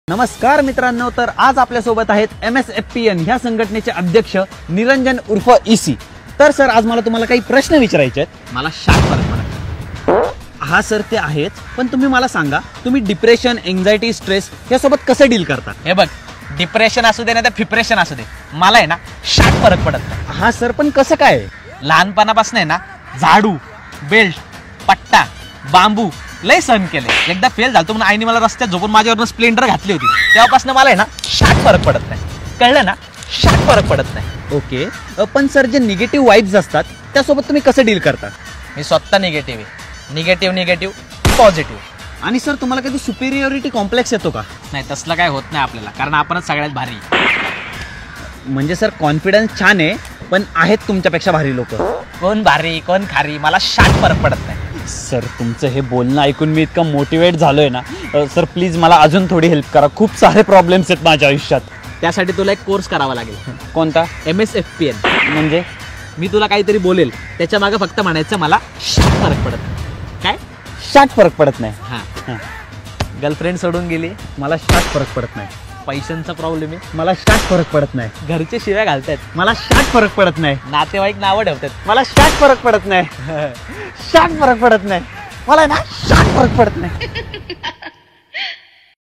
नमस्कार मित्रांनो, तर आज आपल्या सोबत आहेत MSFPN ह्या संघटनेचे अध्यक्ष निरंजन उर्फ ईसी। तर सर, आज मला तुम्हाला काही प्रश्न विचारायचे आहेत। मला शाक फरक पडत। हा सर, ते आहेच, पण तुम्ही मला सांगा, तुम्ही डिप्रेशन, एन्झायटी, स्ट्रेस यासोबत कसं डील करता? हे बघ, डिप्रेशन असू दे ना तर फिप्रेशन असू दे, मला आहे ना शाक फरक पडत नाही। हा सर, पण कसं काय? लहानपणापासून आहे ना झाडू, बेल्ट, पट्टा, बांबू लय सहन केले। एकदा फेल झालतो म्हणून आईने मला रस्त्यात झोपून माझ्यावर स्प्लेंडर घातली होती। तेव्हापासून मला आहे ना शाक फरक पडत नाही, कळलं ना? शाक फरक पडत नाही। ओके, पण सर, जे निगेटिव्ह वाइब्स असतात त्यासोबत तुम्ही कसं डील करता? मी स्वतः निगेटिव्ह आहे, निगेटिव्ह पॉझिटिव्ह। आणि सर, तुम्हाला कधी सुपिरियरिटी कॉम्प्लेक्स येतो का? नाही, तसलं काय होत नाही आपल्याला, कारण आपणच सगळ्यात भारी। म्हणजे सर, कॉन्फिडन्स छान आहे, पण आहेत तुमच्यापेक्षा भारी लोक। कोण भारी कोण खारी, मला शाक फरक पडत नाही। सर, तुमचं हे बोलणं ऐकून मी इतकं मोटिवेट झालोय ना। सर, प्लीज मला अजून थोडी हेल्प करा, खूप सारे प्रॉब्लेम्स आहेत माझ्या आयुष्यात। त्यासाठी तुला एक कोर्स करावा लागेल। कोणता? MSFPN। म्हणजे? मी तुला काहीतरी बोलेल, त्याच्या मागे फक्त म्हणायचं मला शाक फरक पडत नाही। काय? शाक फरक पडत नाही? हां। गर्लफ्रेंड सोडून गेली, मला शाक फरक पडत नाही। पैशांचा प्रॉब्लेम आहे, मला शाक फरक पडत नाही। घरचे शिव्या घालतात, मला शाक फरक पडत नाही। नातेवाईक नावं ठेवतात, मला शाक फरक पडत नाही। शाक फरक पडत नाही, मला ना शाक फरक पडत नाही।